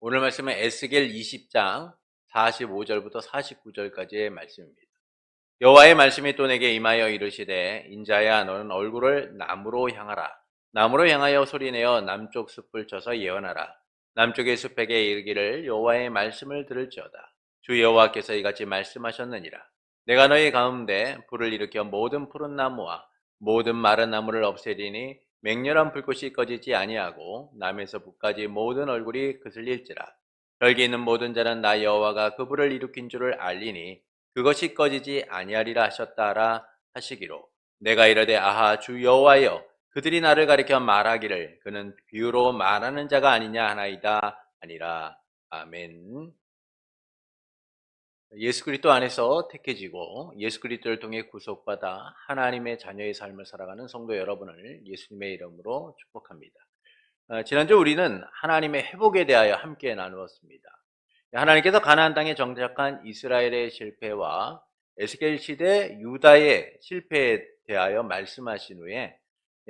오늘 말씀은 에스겔 20장 45절부터 49절까지의 말씀입니다. 여호와의 말씀이 또 내게 임하여 이르시되 인자야 너는 얼굴을 남으로 향하라. 남으로 향하여 소리내어 남쪽 숲을 쳐서 예언하라. 남쪽의 숲에게 이르기를 여호와의 말씀을 들을지어다. 주 여호와께서 이같이 말씀하셨느니라. 내가 너희 가운데 불을 일으켜 모든 푸른 나무와 모든 마른 나무를 없애리니 맹렬한 불꽃이 꺼지지 아니하고 남에서 북까지 모든 얼굴이 그슬릴지라. 혈기 있는 모든 자는 나 여호와가 그 불을 일으킨 줄을 알리니 그것이 꺼지지 아니하리라 하셨다라 하시기로. 내가 이르되 아하 주 여호와여 그들이 나를 가리켜 말하기를 그는 비유로 말하는 자가 아니냐 하나이다 아니라. 아멘. 예수 그리스도 안에서 택해지고 예수 그리스도를 통해 구속받아 하나님의 자녀의 삶을 살아가는 성도 여러분을 예수님의 이름으로 축복합니다. 지난주 우리는 하나님의 회복에 대하여 함께 나누었습니다. 하나님께서 가나안 땅에 정착한 이스라엘의 실패와 에스겔 시대 유다의 실패에 대하여 말씀하신 후에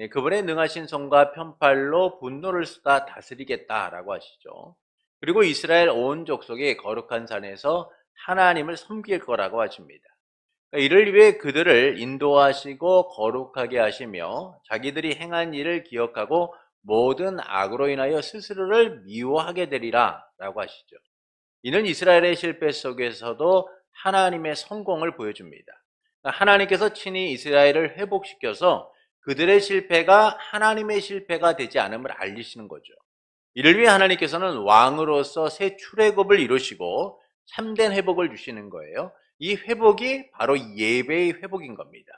그분의 능하신 손과 편팔로 분노를 쏟아 다스리겠다라고 하시죠. 그리고 이스라엘 온 족속이 거룩한 산에서 하나님을 섬길 거라고 하십니다. 이를 위해 그들을 인도하시고 거룩하게 하시며 자기들이 행한 일을 기억하고 모든 악으로 인하여 스스로를 미워하게 되리라 라고 하시죠. 이는 이스라엘의 실패 속에서도 하나님의 성공을 보여줍니다. 하나님께서 친히 이스라엘을 회복시켜서 그들의 실패가 하나님의 실패가 되지 않음을 알리시는 거죠. 이를 위해 하나님께서는 왕으로서 새 출애굽을 이루시고 참된 회복을 주시는 거예요. 이 회복이 바로 예배의 회복인 겁니다.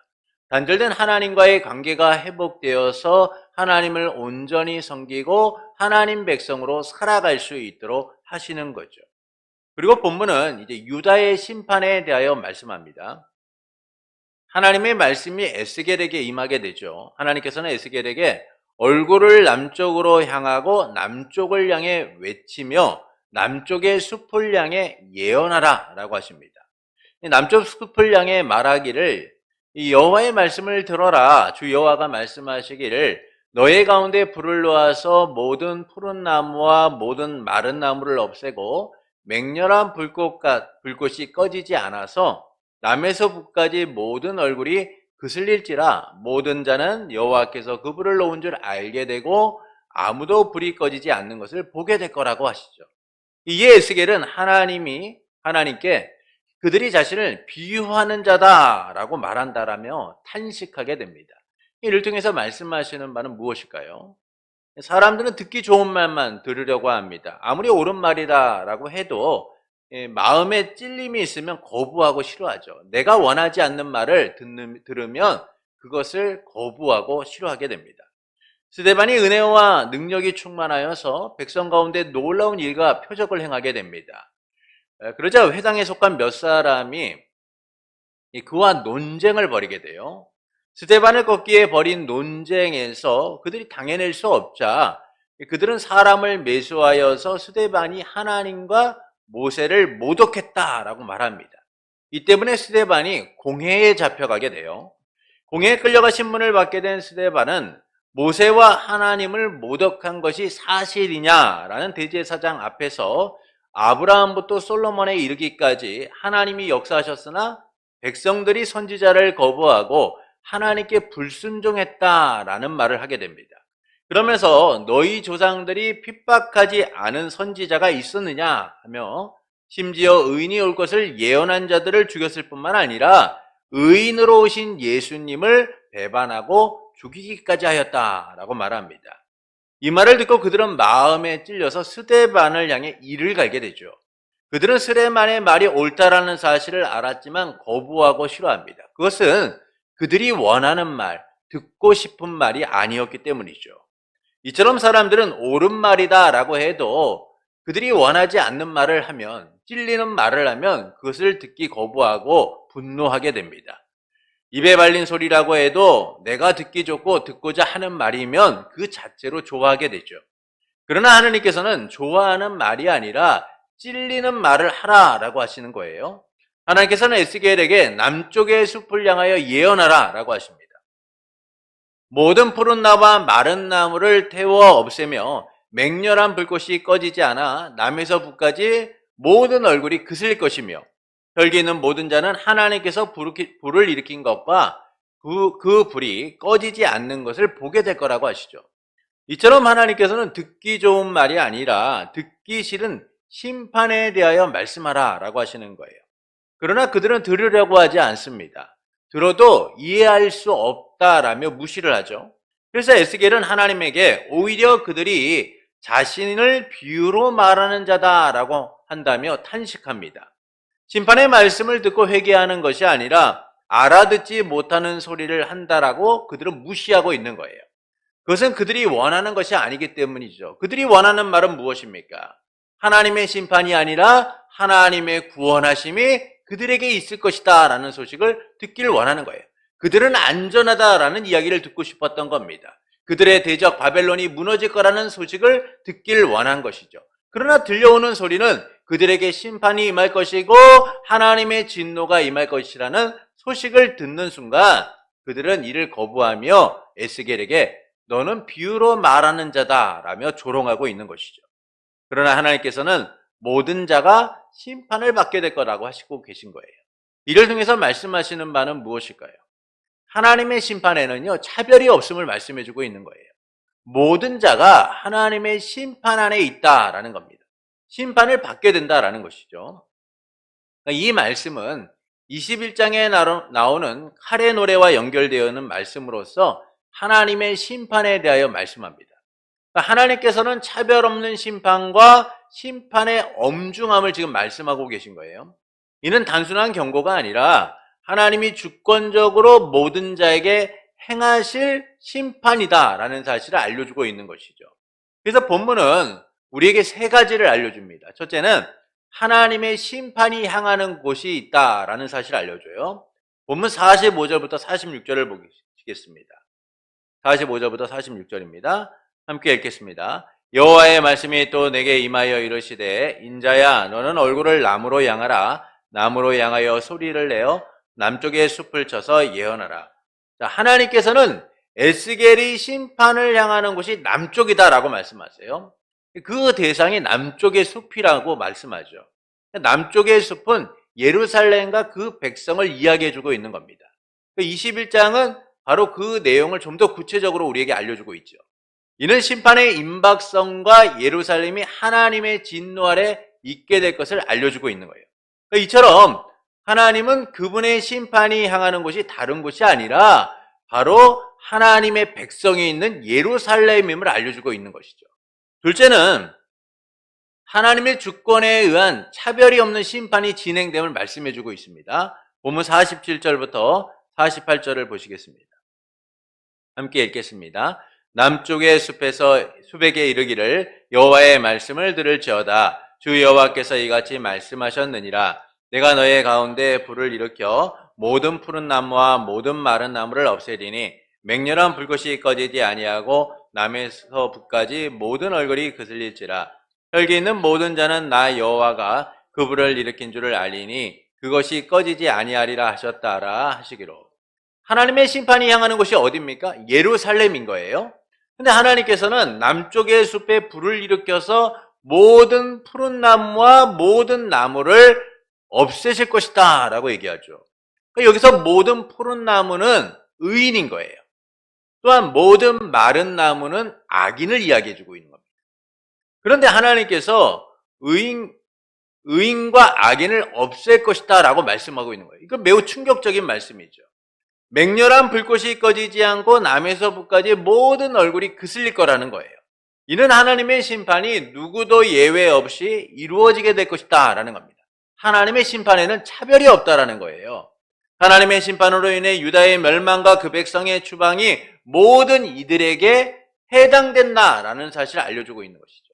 단절된 하나님과의 관계가 회복되어서 하나님을 온전히 섬기고 하나님 백성으로 살아갈 수 있도록 하시는 거죠. 그리고 본문은 이제 유다의 심판에 대하여 말씀합니다. 하나님의 말씀이 에스겔에게 임하게 되죠. 하나님께서는 에스겔에게 얼굴을 남쪽으로 향하고 남쪽을 향해 외치며 남쪽의 숲을 향해 예언하라 라고 하십니다. 남쪽 숲을 향해 말하기를 이 여호와의 말씀을 들어라. 주 여호와가 말씀하시기를 너의 가운데 불을 놓아서 모든 푸른 나무와 모든 마른 나무를 없애고 맹렬한 불꽃이 꺼지지 않아서 남에서 북까지 모든 얼굴이 그슬릴지라. 모든 자는 여호와께서 그 불을 놓은 줄 알게 되고 아무도 불이 꺼지지 않는 것을 보게 될 거라고 하시죠. 이에 에스겔은 하나님께 그들이 자신을 비유하는 자다라고 말한다라며 탄식하게 됩니다. 이를 통해서 말씀하시는 바는 무엇일까요? 사람들은 듣기 좋은 말만 들으려고 합니다. 아무리 옳은 말이다라고 해도 마음에 찔림이 있으면 거부하고 싫어하죠. 내가 원하지 않는 말을 들으면 그것을 거부하고 싫어하게 됩니다. 스데반이 은혜와 능력이 충만하여서 백성 가운데 놀라운 일과 표적을 행하게 됩니다. 그러자 회당에 속한 몇 사람이 그와 논쟁을 벌이게 돼요. 스데반을 걷기에 벌인 논쟁에서 그들이 당해낼 수 없자 그들은 사람을 매수하여서 스데반이 하나님과 모세를 모독했다라고 말합니다. 이 때문에 스데반이 공회에 잡혀가게 돼요. 공회에 끌려가 신문을 받게 된 스데반은 모세와 하나님을 모독한 것이 사실이냐라는 대제사장 앞에서 아브라함부터 솔로몬에 이르기까지 하나님이 역사하셨으나 백성들이 선지자를 거부하고 하나님께 불순종했다라는 말을 하게 됩니다. 그러면서 너희 조상들이 핍박하지 않은 선지자가 있었느냐 하며 심지어 의인이 올 것을 예언한 자들을 죽였을 뿐만 아니라 의인으로 오신 예수님을 배반하고 죽이기까지 하였다라고 말합니다. 이 말을 듣고 그들은 마음에 찔려서 스데반을 향해 이를 갈게 되죠. 그들은 스데반의 말이 옳다라는 사실을 알았지만 거부하고 싫어합니다. 그것은 그들이 원하는 말, 듣고 싶은 말이 아니었기 때문이죠. 이처럼 사람들은 옳은 말이다라고 해도 그들이 원하지 않는 말을 하면, 찔리는 말을 하면 그것을 듣기 거부하고 분노하게 됩니다. 입에 발린 소리라고 해도 내가 듣기 좋고 듣고자 하는 말이면 그 자체로 좋아하게 되죠. 그러나 하나님께서는 좋아하는 말이 아니라 찔리는 말을 하라라고 하시는 거예요. 하나님께서는 에스겔에게 남쪽의 숲을 향하여 예언하라라고 하십니다. 모든 푸른 나무와 마른 나무를 태워 없애며 맹렬한 불꽃이 꺼지지 않아 남에서 북까지 모든 얼굴이 그슬릴 것이며 혈기 있는 모든 자는 하나님께서 불을 일으킨 것과 그 불이 꺼지지 않는 것을 보게 될 거라고 하시죠. 이처럼 하나님께서는 듣기 좋은 말이 아니라 듣기 싫은 심판에 대하여 말씀하라 라고 하시는 거예요. 그러나 그들은 들으려고 하지 않습니다. 들어도 이해할 수 없다라며 무시를 하죠. 그래서 에스겔은 하나님에게 오히려 그들이 자신을 비유로 말하는 자다라고 한다며 탄식합니다. 심판의 말씀을 듣고 회개하는 것이 아니라 알아듣지 못하는 소리를 한다라고 그들은 무시하고 있는 거예요. 그것은 그들이 원하는 것이 아니기 때문이죠. 그들이 원하는 말은 무엇입니까? 하나님의 심판이 아니라 하나님의 구원하심이 그들에게 있을 것이다 라는 소식을 듣기를 원하는 거예요. 그들은 안전하다라는 이야기를 듣고 싶었던 겁니다. 그들의 대적 바벨론이 무너질 거라는 소식을 듣기를 원한 것이죠. 그러나 들려오는 소리는 그들에게 심판이 임할 것이고 하나님의 진노가 임할 것이라는 소식을 듣는 순간 그들은 이를 거부하며 에스겔에게 너는 비유로 말하는 자다라며 조롱하고 있는 것이죠. 그러나 하나님께서는 모든 자가 심판을 받게 될 거라고 하시고 계신 거예요. 이를 통해서 말씀하시는 바는 무엇일까요? 하나님의 심판에는요, 차별이 없음을 말씀해 주고 있는 거예요. 모든 자가 하나님의 심판 안에 있다라는 겁니다. 심판을 받게 된다라는 것이죠. 이 말씀은 21장에 나오는 칼의 노래와 연결되어 있는 말씀으로서 하나님의 심판에 대하여 말씀합니다. 하나님께서는 차별 없는 심판과 심판의 엄중함을 지금 말씀하고 계신 거예요. 이는 단순한 경고가 아니라 하나님이 주권적으로 모든 자에게 행하실 심판이다라는 사실을 알려주고 있는 것이죠. 그래서 본문은 우리에게 세 가지를 알려줍니다. 첫째는 하나님의 심판이 향하는 곳이 있다라는 사실을 알려줘요. 본문 45절부터 46절을 보시겠습니다. 45절부터 46절입니다. 함께 읽겠습니다. 여호와의 말씀이 또 내게 임하여 이르시되 인자야 너는 얼굴을 남으로 향하라. 남으로 향하여 소리를 내어 남쪽의 숲을 쳐서 예언하라. 자, 하나님께서는 에스겔이 심판을 향하는 곳이 남쪽이다라고 말씀하세요. 그 대상이 남쪽의 숲이라고 말씀하죠. 남쪽의 숲은 예루살렘과 그 백성을 이야기해주고 있는 겁니다. 21장은 바로 그 내용을 좀 더 구체적으로 우리에게 알려주고 있죠. 이는 심판의 임박성과 예루살렘이 하나님의 진노 아래 있게 될 것을 알려주고 있는 거예요. 이처럼 하나님은 그분의 심판이 향하는 곳이 다른 곳이 아니라 바로 하나님의 백성이 있는 예루살렘임을 알려주고 있는 것이죠. 둘째는 하나님의 주권에 의한 차별이 없는 심판이 진행됨을 말씀해주고 있습니다. 본문 47절부터 48절을 보시겠습니다. 함께 읽겠습니다. 남쪽의 숲에게 이르기를 여호와의 말씀을 들을지어다. 주 여호와께서 이같이 말씀하셨느니라. 내가 너의 가운데 불을 일으켜 모든 푸른 나무와 모든 마른 나무를 없애리니 맹렬한 불꽃이 꺼지지 아니하고 남에서 북까지 모든 얼굴이 그슬릴지라. 혈기 있는 모든 자는 나 여호와가 그 불을 일으킨 줄을 알리니 그것이 꺼지지 아니하리라 하셨다라 하시기로. 하나님의 심판이 향하는 곳이 어디입니까? 예루살렘인 거예요. 근데 하나님께서는 남쪽의 숲에 불을 일으켜서 모든 푸른 나무와 모든 나무를 없애실 것이다 라고 얘기하죠. 여기서 모든 푸른 나무는 의인인 거예요. 또한 모든 마른 나무는 악인을 이야기해주고 있는 겁니다. 그런데 하나님께서 의인과 악인을 없앨 것이다 라고 말씀하고 있는 거예요. 이건 매우 충격적인 말씀이죠. 맹렬한 불꽃이 꺼지지 않고 남에서 북까지 모든 얼굴이 그슬릴 거라는 거예요. 이는 하나님의 심판이 누구도 예외 없이 이루어지게 될 것이다 라는 겁니다. 하나님의 심판에는 차별이 없다라는 거예요. 하나님의 심판으로 인해 유다의 멸망과 그 백성의 추방이 모든 이들에게 해당된다라는 사실을 알려주고 있는 것이죠.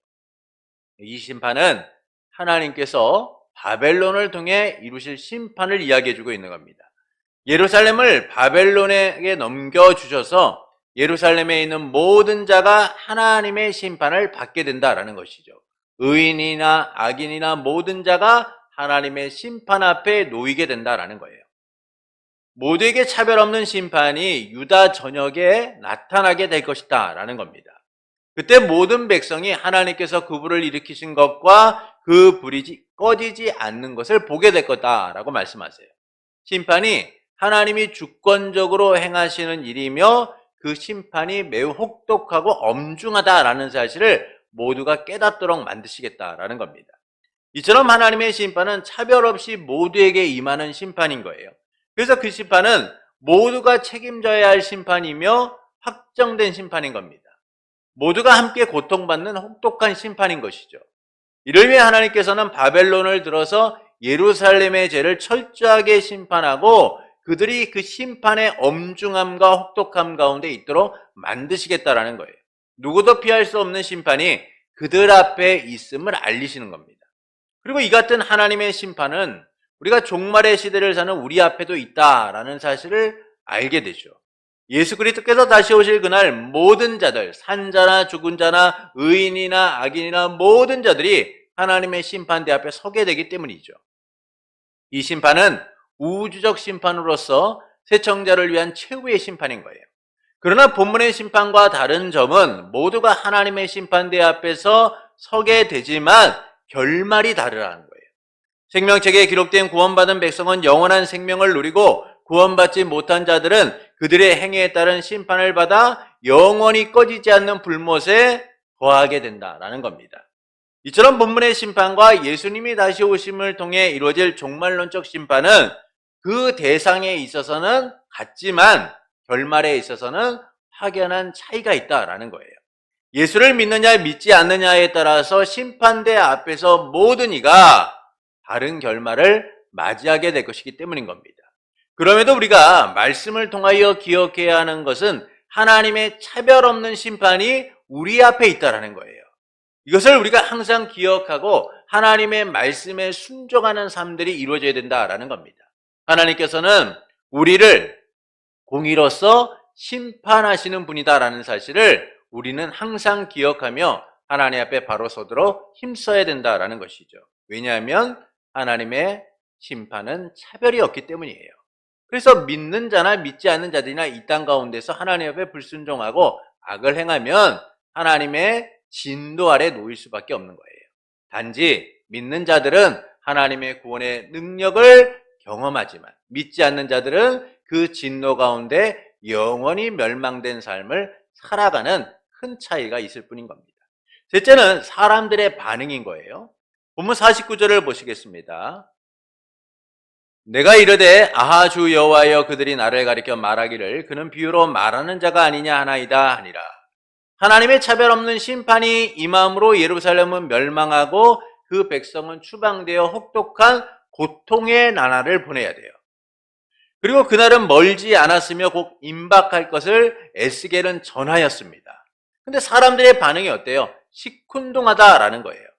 이 심판은 하나님께서 바벨론을 통해 이루실 심판을 이야기해주고 있는 겁니다. 예루살렘을 바벨론에게 넘겨주셔서 예루살렘에 있는 모든 자가 하나님의 심판을 받게 된다라는 것이죠. 의인이나 악인이나 모든 자가 하나님의 심판 앞에 놓이게 된다라는 거예요. 모두에게 차별 없는 심판이 유다 전역에 나타나게 될 것이다 라는 겁니다. 그때 모든 백성이 하나님께서 그 불을 일으키신 것과 그 불이 꺼지지 않는 것을 보게 될 거다라고 말씀하세요. 심판이 하나님이 주권적으로 행하시는 일이며 그 심판이 매우 혹독하고 엄중하다라는 사실을 모두가 깨닫도록 만드시겠다라는 겁니다. 이처럼 하나님의 심판은 차별 없이 모두에게 임하는 심판인 거예요. 그래서 그 심판은 모두가 책임져야 할 심판이며 확정된 심판인 겁니다. 모두가 함께 고통받는 혹독한 심판인 것이죠. 이를 위해 하나님께서는 바벨론을 들어서 예루살렘의 죄를 철저하게 심판하고 그들이 그 심판의 엄중함과 혹독함 가운데 있도록 만드시겠다라는 거예요. 누구도 피할 수 없는 심판이 그들 앞에 있음을 알리시는 겁니다. 그리고 이 같은 하나님의 심판은 우리가 종말의 시대를 사는 우리 앞에도 있다라는 사실을 알게 되죠. 예수 그리스도께서 다시 오실 그날 모든 자들, 산자나 죽은 자나 의인이나 악인이나 모든 자들이 하나님의 심판대 앞에 서게 되기 때문이죠. 이 심판은 우주적 심판으로서 세청자를 위한 최후의 심판인 거예요. 그러나 본문의 심판과 다른 점은 모두가 하나님의 심판대 앞에서 서게 되지만 결말이 다르다는 거예요. 생명책에 기록된 구원받은 백성은 영원한 생명을 누리고 구원받지 못한 자들은 그들의 행위에 따른 심판을 받아 영원히 꺼지지 않는 불못에 거하게 된다라는 겁니다. 이처럼 본문의 심판과 예수님이 다시 오심을 통해 이루어질 종말론적 심판은 그 대상에 있어서는 같지만 결말에 있어서는 확연한 차이가 있다라는 거예요. 예수를 믿느냐 믿지 않느냐에 따라서 심판대 앞에서 모든 이가 다른 결말을 맞이하게 될 것이기 때문인 겁니다. 그럼에도 우리가 말씀을 통하여 기억해야 하는 것은 하나님의 차별 없는 심판이 우리 앞에 있다라는 거예요. 이것을 우리가 항상 기억하고 하나님의 말씀에 순종하는 삶들이 이루어져야 된다라는 겁니다. 하나님께서는 우리를 공의로서 심판하시는 분이다라는 사실을 우리는 항상 기억하며 하나님 앞에 바로 서도록 힘써야 된다라는 것이죠. 왜냐하면 하나님의 심판은 차별이 없기 때문이에요. 그래서 믿는 자나 믿지 않는 자들이나 이 땅 가운데서 하나님 앞에 불순종하고 악을 행하면 하나님의 진노 아래 놓일 수밖에 없는 거예요. 단지 믿는 자들은 하나님의 구원의 능력을 경험하지만 믿지 않는 자들은 그 진노 가운데 영원히 멸망된 삶을 살아가는 큰 차이가 있을 뿐인 겁니다. 셋째는 사람들의 반응인 거예요. 본문 49절을 보시겠습니다. 내가 이르되 아하 주 여호와여 그들이 나를 가리켜 말하기를 그는 비유로 말하는 자가 아니냐 하나이다 하니라. 하나님의 차별 없는 심판이 임함으로 예루살렘은 멸망하고 그 백성은 추방되어 혹독한 고통의 나날을 보내야 돼요. 그리고 그날은 멀지 않았으며 곧 임박할 것을 에스겔은 전하였습니다. 근데 사람들의 반응이 어때요? 시큰둥하다라는 거예요.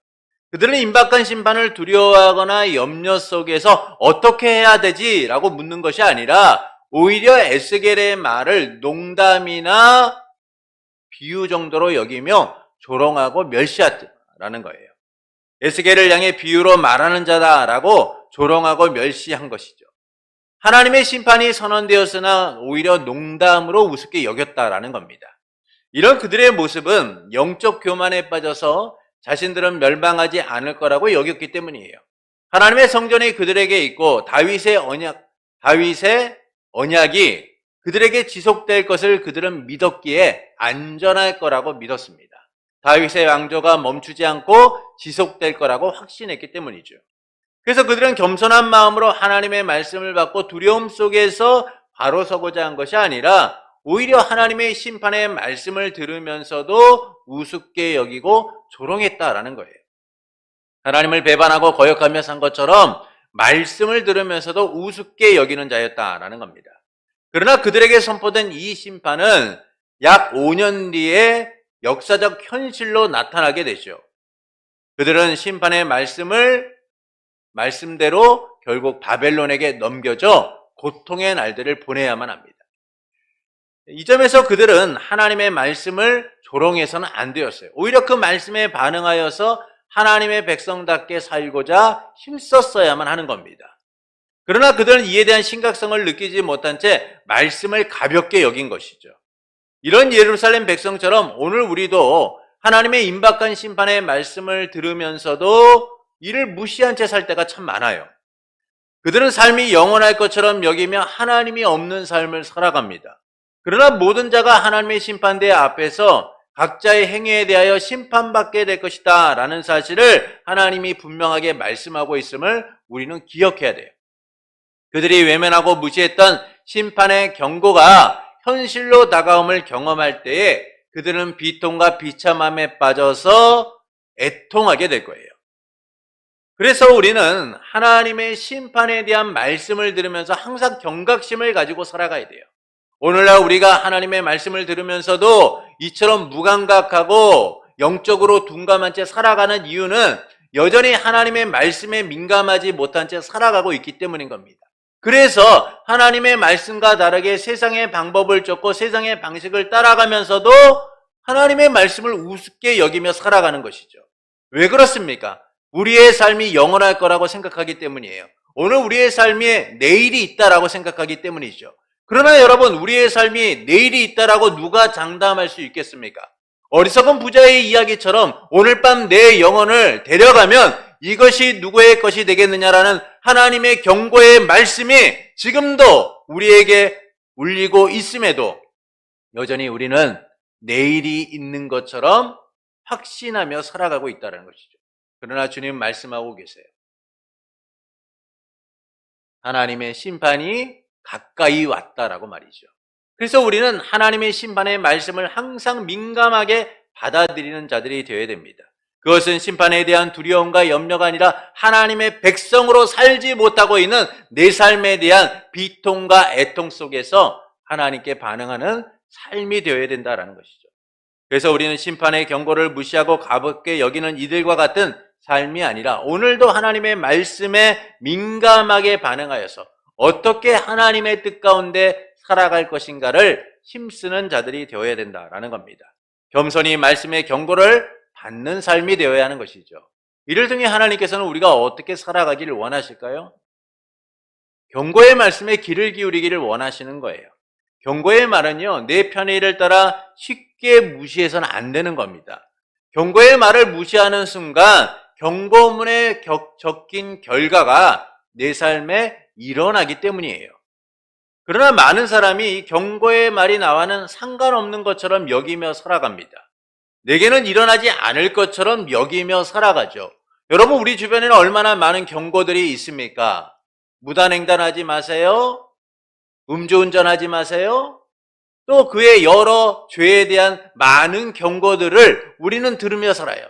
그들은 임박한 심판을 두려워하거나 염려 속에서 어떻게 해야 되지? 라고 묻는 것이 아니라 오히려 에스겔의 말을 농담이나 비유 정도로 여기며 조롱하고 멸시하라는 거예요. 에스겔을 향해 비유로 말하는 자다라고 조롱하고 멸시한 것이죠. 하나님의 심판이 선언되었으나 오히려 농담으로 우습게 여겼다라는 겁니다. 이런 그들의 모습은 영적 교만에 빠져서 자신들은 멸망하지 않을 거라고 여겼기 때문이에요. 하나님의 성전이 그들에게 있고 다윗의 언약이 그들에게 지속될 것을 그들은 믿었기에 안전할 거라고 믿었습니다. 다윗의 왕조가 멈추지 않고 지속될 거라고 확신했기 때문이죠. 그래서 그들은 겸손한 마음으로 하나님의 말씀을 받고 두려움 속에서 바로 서고자 한 것이 아니라 오히려 하나님의 심판의 말씀을 들으면서도 우습게 여기고 조롱했다라는 거예요. 하나님을 배반하고 거역하며 산 것처럼 말씀을 들으면서도 우습게 여기는 자였다라는 겁니다. 그러나 그들에게 선포된 이 심판은 약 5년 뒤에 역사적 현실로 나타나게 되죠. 그들은 심판의 말씀대로 결국 바벨론에게 넘겨져 고통의 날들을 보내야만 합니다. 이 점에서 그들은 하나님의 말씀을 조롱해서는 안 되었어요. 오히려 그 말씀에 반응하여서 하나님의 백성답게 살고자 힘썼어야만 하는 겁니다. 그러나 그들은 이에 대한 심각성을 느끼지 못한 채 말씀을 가볍게 여긴 것이죠. 이런 예루살렘 백성처럼 오늘 우리도 하나님의 임박한 심판의 말씀을 들으면서도 이를 무시한 채 살 때가 참 많아요. 그들은 삶이 영원할 것처럼 여기며 하나님이 없는 삶을 살아갑니다. 그러나 모든 자가 하나님의 심판대 앞에서 각자의 행위에 대하여 심판받게 될 것이다 라는 사실을 하나님이 분명하게 말씀하고 있음을 우리는 기억해야 돼요. 그들이 외면하고 무시했던 심판의 경고가 현실로 다가옴을 경험할 때에 그들은 비통과 비참함에 빠져서 애통하게 될 거예요. 그래서 우리는 하나님의 심판에 대한 말씀을 들으면서 항상 경각심을 가지고 살아가야 돼요. 오늘날 우리가 하나님의 말씀을 들으면서도 이처럼 무감각하고 영적으로 둔감한 채 살아가는 이유는 여전히 하나님의 말씀에 민감하지 못한 채 살아가고 있기 때문인 겁니다. 그래서 하나님의 말씀과 다르게 세상의 방법을 쫓고 세상의 방식을 따라가면서도 하나님의 말씀을 우습게 여기며 살아가는 것이죠. 왜 그렇습니까? 우리의 삶이 영원할 거라고 생각하기 때문이에요. 오늘 우리의 삶에 내일이 있다라고 생각하기 때문이죠. 그러나 여러분, 우리의 삶이 내일이 있다라고 누가 장담할 수 있겠습니까? 어리석은 부자의 이야기처럼 오늘 밤 내 영혼을 데려가면 이것이 누구의 것이 되겠느냐라는 하나님의 경고의 말씀이 지금도 우리에게 울리고 있음에도 여전히 우리는 내일이 있는 것처럼 확신하며 살아가고 있다는 것이죠. 그러나 주님 말씀하고 계세요. 하나님의 심판이 가까이 왔다라고 말이죠. 그래서 우리는 하나님의 심판의 말씀을 항상 민감하게 받아들이는 자들이 되어야 됩니다. 그것은 심판에 대한 두려움과 염려가 아니라 하나님의 백성으로 살지 못하고 있는 내 삶에 대한 비통과 애통 속에서 하나님께 반응하는 삶이 되어야 된다는 것이죠. 그래서 우리는 심판의 경고를 무시하고 가볍게 여기는 이들과 같은 삶이 아니라 오늘도 하나님의 말씀에 민감하게 반응하여서 어떻게 하나님의 뜻 가운데 살아갈 것인가를 힘쓰는 자들이 되어야 된다라는 겁니다. 겸손히 말씀의 경고를 받는 삶이 되어야 하는 것이죠. 이를 통해 하나님께서는 우리가 어떻게 살아가기를 원하실까요? 경고의 말씀에 귀를 기울이기를 원하시는 거예요. 경고의 말은요, 내 편의를 따라 쉽게 무시해서는 안 되는 겁니다. 경고의 말을 무시하는 순간 경고문에 적힌 결과가 내 삶에 일어나기 때문이에요. 그러나 많은 사람이 이 경고의 말이 나와는 상관없는 것처럼 여기며 살아갑니다. 내게는 일어나지 않을 것처럼 여기며 살아가죠. 여러분, 우리 주변에는 얼마나 많은 경고들이 있습니까? 무단횡단하지 마세요. 음주운전하지 마세요. 또 그의 여러 죄에 대한 많은 경고들을 우리는 들으며 살아요.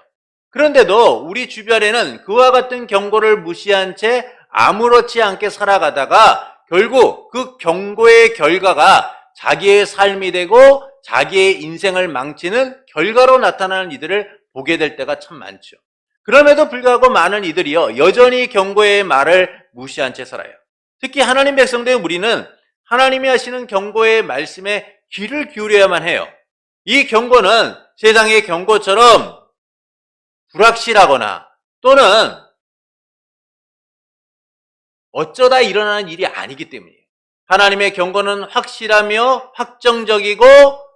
그런데도 우리 주변에는 그와 같은 경고를 무시한 채 아무렇지 않게 살아가다가 결국 그 경고의 결과가 자기의 삶이 되고 자기의 인생을 망치는 결과로 나타나는 이들을 보게 될 때가 참 많죠. 그럼에도 불구하고 많은 이들이요, 여전히 경고의 말을 무시한 채 살아요. 특히 하나님 백성된 우리는 하나님이 하시는 경고의 말씀에 귀를 기울여야만 해요. 이 경고는 세상의 경고처럼 불확실하거나 또는 어쩌다 일어나는 일이 아니기 때문이에요. 하나님의 경고는 확실하며 확정적이고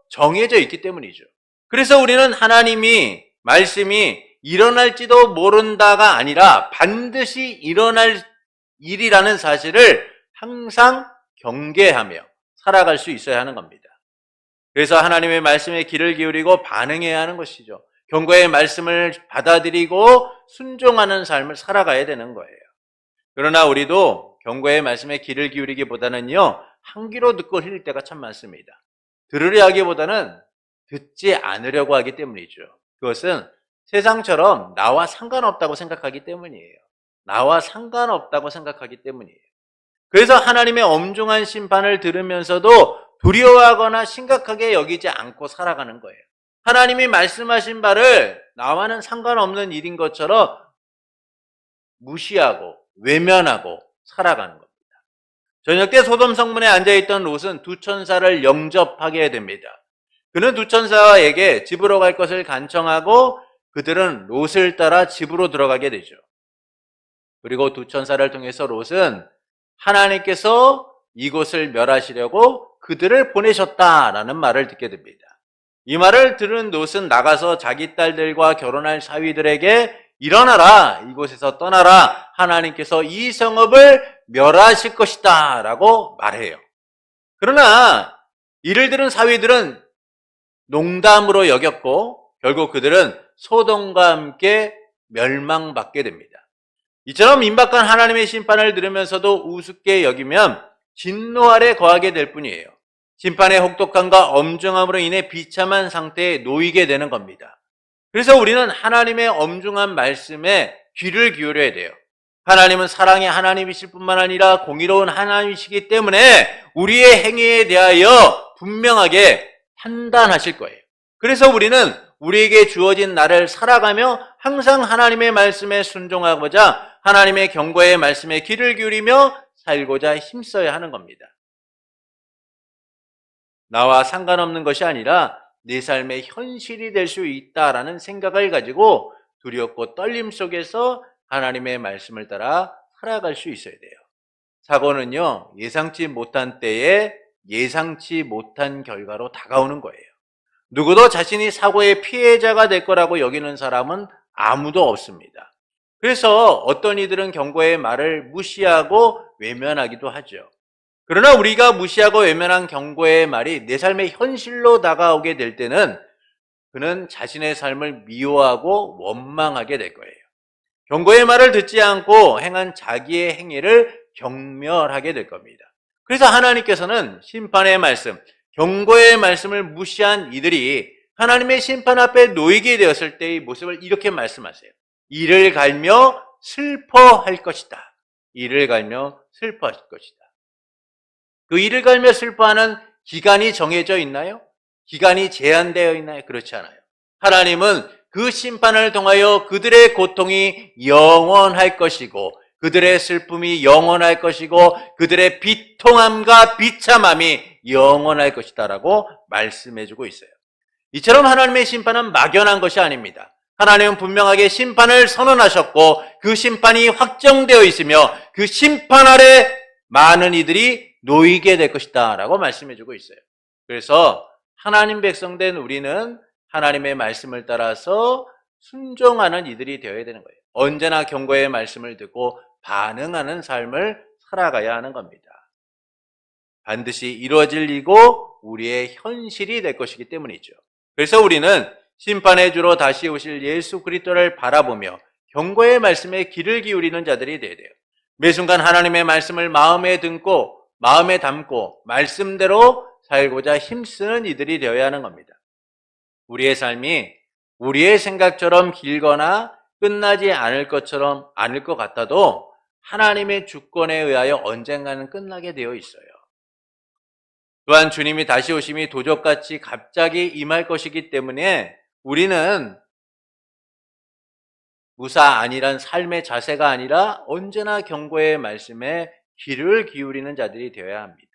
정해져 있기 때문이죠. 그래서 우리는 하나님이 말씀이 일어날지도 모른다가 아니라 반드시 일어날 일이라는 사실을 항상 경계하며 살아갈 수 있어야 하는 겁니다. 그래서 하나님의 말씀에 귀를 기울이고 반응해야 하는 것이죠. 경고의 말씀을 받아들이고 순종하는 삶을 살아가야 되는 거예요. 그러나 우리도 경고의 말씀에 귀를 기울이기보다는요, 한 귀로 듣고 흘릴 때가 참 많습니다. 들으려 하기보다는 듣지 않으려고 하기 때문이죠. 그것은 세상처럼 나와 상관없다고 생각하기 때문이에요. 나와 상관없다고 생각하기 때문이에요. 그래서 하나님의 엄중한 심판을 들으면서도 두려워하거나 심각하게 여기지 않고 살아가는 거예요. 하나님이 말씀하신 바를 나와는 상관없는 일인 것처럼 무시하고 외면하고 살아가는 겁니다. 저녁 때 소돔 성문에 앉아있던 롯은 두 천사를 영접하게 됩니다. 그는 두 천사에게 집으로 갈 것을 간청하고 그들은 롯을 따라 집으로 들어가게 되죠. 그리고 두 천사를 통해서 롯은 하나님께서 이곳을 멸하시려고 그들을 보내셨다라는 말을 듣게 됩니다. 이 말을 들은 롯은 나가서 자기 딸들과 결혼할 사위들에게 일어나라, 이곳에서 떠나라, 하나님께서 이 성읍을 멸하실 것이다 라고 말해요. 그러나 이를 들은 사위들은 농담으로 여겼고 결국 그들은 소돔과 함께 멸망받게 됩니다. 이처럼 임박한 하나님의 심판을 들으면서도 우습게 여기면 진노 아래 거하게 될 뿐이에요. 심판의 혹독함과 엄중함으로 인해 비참한 상태에 놓이게 되는 겁니다. 그래서 우리는 하나님의 엄중한 말씀에 귀를 기울여야 돼요. 하나님은 사랑의 하나님이실 뿐만 아니라 공의로운 하나님이시기 때문에 우리의 행위에 대하여 분명하게 판단하실 거예요. 그래서 우리는 우리에게 주어진 날을 살아가며 항상 하나님의 말씀에 순종하고자 하나님의 경고의 말씀에 귀를 기울이며 살고자 힘써야 하는 겁니다. 나와 상관없는 것이 아니라 내 삶의 현실이 될 수 있다라는 생각을 가지고 두렵고 떨림 속에서 하나님의 말씀을 따라 살아갈 수 있어야 돼요. 사고는요, 예상치 못한 때에 예상치 못한 결과로 다가오는 거예요. 누구도 자신이 사고의 피해자가 될 거라고 여기는 사람은 아무도 없습니다. 그래서 어떤 이들은 경고의 말을 무시하고 외면하기도 하죠. 그러나 우리가 무시하고 외면한 경고의 말이 내 삶의 현실로 다가오게 될 때는 그는 자신의 삶을 미워하고 원망하게 될 거예요. 경고의 말을 듣지 않고 행한 자기의 행위를 경멸하게 될 겁니다. 그래서 하나님께서는 심판의 말씀, 경고의 말씀을 무시한 이들이 하나님의 심판 앞에 놓이게 되었을 때의 모습을 이렇게 말씀하세요. 이를 갈며 슬퍼할 것이다. 이를 갈며 슬퍼할 것이다. 그 이를 갈며 슬퍼하는 기간이 정해져 있나요? 기간이 제한되어 있나요? 그렇지 않아요. 하나님은 그 심판을 통하여 그들의 고통이 영원할 것이고 그들의 슬픔이 영원할 것이고 그들의 비통함과 비참함이 영원할 것이다 라고 말씀해주고 있어요. 이처럼 하나님의 심판은 막연한 것이 아닙니다. 하나님은 분명하게 심판을 선언하셨고 그 심판이 확정되어 있으며 그 심판 아래 많은 이들이 놓이게 될 것이다 라고 말씀해주고 있어요. 그래서 하나님 백성된 우리는 하나님의 말씀을 따라서 순종하는 이들이 되어야 되는 거예요. 언제나 경고의 말씀을 듣고 반응하는 삶을 살아가야 하는 겁니다. 반드시 이루어질 일이고 우리의 현실이 될 것이기 때문이죠. 그래서 우리는 심판의 주로 다시 오실 예수 그리스도를 바라보며 경고의 말씀에 귀를 기울이는 자들이 되어야 돼요. 매 순간 하나님의 말씀을 마음에 담고 말씀대로 살고자 힘쓰는 이들이 되어야 하는 겁니다. 우리의 삶이 우리의 생각처럼 길거나 끝나지 않을 것 같아도 하나님의 주권에 의하여 언젠가는 끝나게 되어 있어요. 또한 주님이 다시 오심이 도적같이 갑자기 임할 것이기 때문에 우리는 무사안일한 삶의 자세가 아니라 언제나 경고의 말씀에 귀를 기울이는 자들이 되어야 합니다.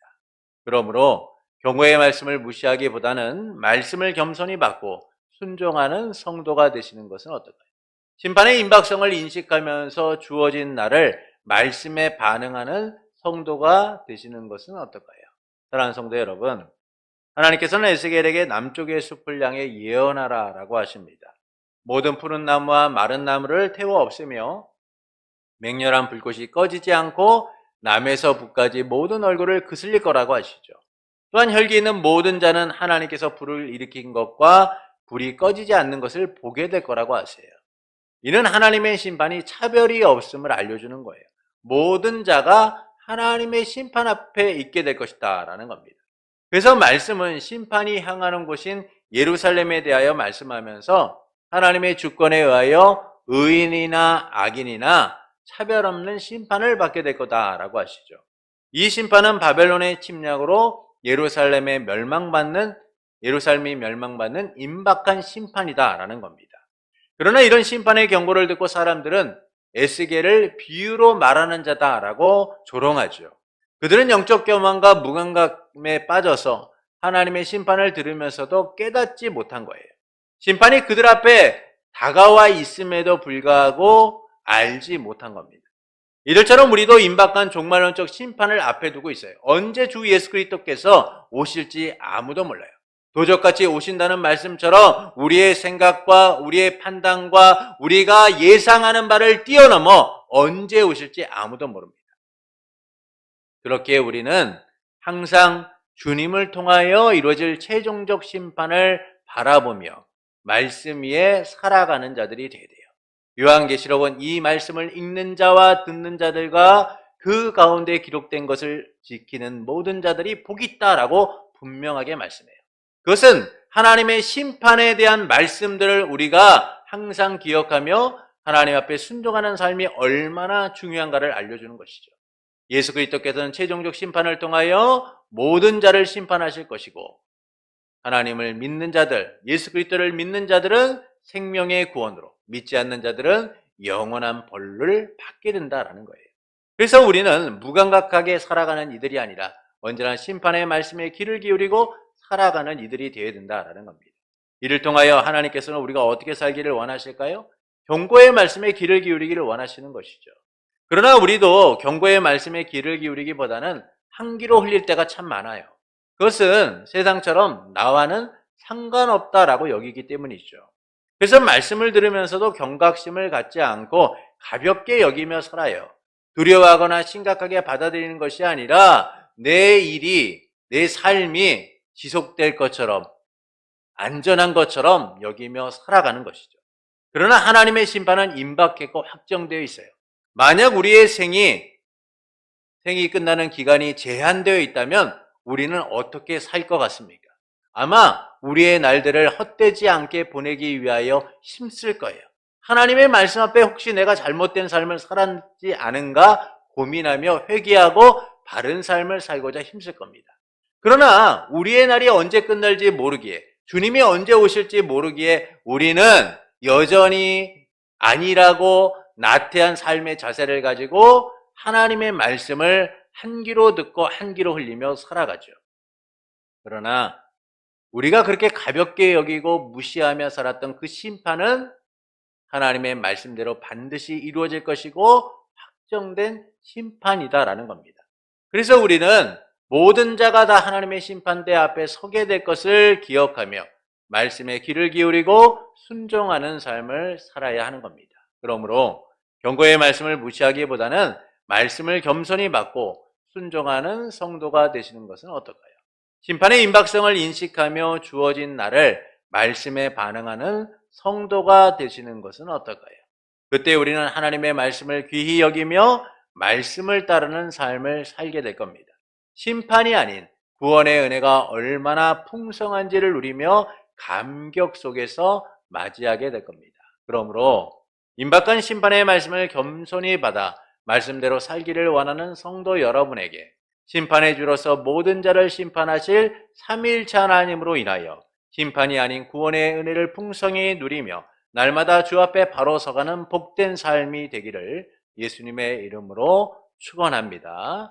그러므로 경고의 말씀을 무시하기보다는 말씀을 겸손히 받고 순종하는 성도가 되시는 것은 어떨까요? 심판의 임박성을 인식하면서 주어진 날을 말씀에 반응하는 성도가 되시는 것은 어떨까요? 사랑하는 성도 여러분, 하나님께서는 에스겔에게 남쪽의 숲을 향해 예언하라 라고 하십니다. 모든 푸른 나무와 마른 나무를 태워 없애며 맹렬한 불꽃이 꺼지지 않고 남에서 북까지 모든 얼굴을 그슬릴 거라고 하시죠. 또한 혈기 있는 모든 자는 하나님께서 불을 일으킨 것과 불이 꺼지지 않는 것을 보게 될 거라고 하세요. 이는 하나님의 심판이 차별이 없음을 알려주는 거예요. 모든 자가 하나님의 심판 앞에 있게 될 것이다 라는 겁니다. 그래서 말씀은 심판이 향하는 곳인 예루살렘에 대하여 말씀하면서 하나님의 주권에 의하여 의인이나 악인이나 차별 없는 심판을 받게 될 거다라고 하시죠. 이 심판은 바벨론의 침략으로 예루살렘이 멸망받는 임박한 심판이다라는 겁니다. 그러나 이런 심판의 경고를 듣고 사람들은 에스겔을 비유로 말하는 자다라고 조롱하죠. 그들은 영적 교만과 무감각에 빠져서 하나님의 심판을 들으면서도 깨닫지 못한 거예요. 심판이 그들 앞에 다가와 있음에도 불구하고 알지 못한 겁니다. 이들처럼 우리도 임박한 종말론적 심판을 앞에 두고 있어요. 언제 주 예수 그리스도께서 오실지 아무도 몰라요. 도적같이 오신다는 말씀처럼 우리의 생각과 우리의 판단과 우리가 예상하는 바를 뛰어넘어 언제 오실지 아무도 모릅니다. 그렇게 우리는 항상 주님을 통하여 이루어질 최종적 심판을 바라보며 말씀 위에 살아가는 자들이 되어야 돼요. 요한계시록은 이 말씀을 읽는 자와 듣는 자들과 그 가운데 기록된 것을 지키는 모든 자들이 복이 있다라고 분명하게 말씀해요. 그것은 하나님의 심판에 대한 말씀들을 우리가 항상 기억하며 하나님 앞에 순종하는 삶이 얼마나 중요한가를 알려주는 것이죠. 예수 그리스도께서는 최종적 심판을 통하여 모든 자를 심판하실 것이고 하나님을 믿는 자들, 예수 그리스도를 믿는 자들은 생명의 구원으로, 믿지 않는 자들은 영원한 벌을 받게 된다라는 거예요. 그래서 우리는 무감각하게 살아가는 이들이 아니라 언제나 심판의 말씀에 귀를 기울이고 살아가는 이들이 되어야 된다라는 겁니다. 이를 통하여 하나님께서는 우리가 어떻게 살기를 원하실까요? 경고의 말씀에 귀를 기울이기를 원하시는 것이죠. 그러나 우리도 경고의 말씀에 귀를 기울이기보다는 한기로 흘릴 때가 참 많아요. 그것은 세상처럼 나와는 상관없다라고 여기기 때문이죠. 그래서 말씀을 들으면서도 경각심을 갖지 않고 가볍게 여기며 살아요. 두려워하거나 심각하게 받아들이는 것이 아니라 내 일이, 내 삶이 지속될 것처럼 안전한 것처럼 여기며 살아가는 것이죠. 그러나 하나님의 심판은 임박했고 확정되어 있어요. 만약 우리의 생이 끝나는 기간이 제한되어 있다면 우리는 어떻게 살 것 같습니까? 아마 우리의 날들을 헛되지 않게 보내기 위하여 힘쓸 거예요. 하나님의 말씀 앞에 혹시 내가 잘못된 삶을 살았지 않은가 고민하며 회개하고 바른 삶을 살고자 힘쓸 겁니다. 그러나 우리의 날이 언제 끝날지 모르기에, 주님이 언제 오실지 모르기에 우리는 여전히 안일하고 나태한 삶의 자세를 가지고 하나님의 말씀을 한 귀로 듣고 한 귀로 흘리며 살아가죠. 그러나 우리가 그렇게 가볍게 여기고 무시하며 살았던 그 심판은 하나님의 말씀대로 반드시 이루어질 것이고 확정된 심판이다라는 겁니다. 그래서 우리는 모든 자가 다 하나님의 심판대 앞에 서게 될 것을 기억하며 말씀에 귀를 기울이고 순종하는 삶을 살아야 하는 겁니다. 그러므로 경고의 말씀을 무시하기보다는 말씀을 겸손히 받고 순종하는 성도가 되시는 것은 어떨까요? 심판의 임박성을 인식하며 주어진 날을 말씀에 반응하는 성도가 되시는 것은 어떨까요? 그때 우리는 하나님의 말씀을 귀히 여기며 말씀을 따르는 삶을 살게 될 겁니다. 심판이 아닌 구원의 은혜가 얼마나 풍성한지를 누리며 감격 속에서 맞이하게 될 겁니다. 그러므로 임박한 심판의 말씀을 겸손히 받아 말씀대로 살기를 원하는 성도 여러분에게 심판의 주로서 모든 자를 심판하실 삼위일체 하나님으로 인하여 심판이 아닌 구원의 은혜를 풍성히 누리며 날마다 주 앞에 바로 서가는 복된 삶이 되기를 예수님의 이름으로 축원합니다.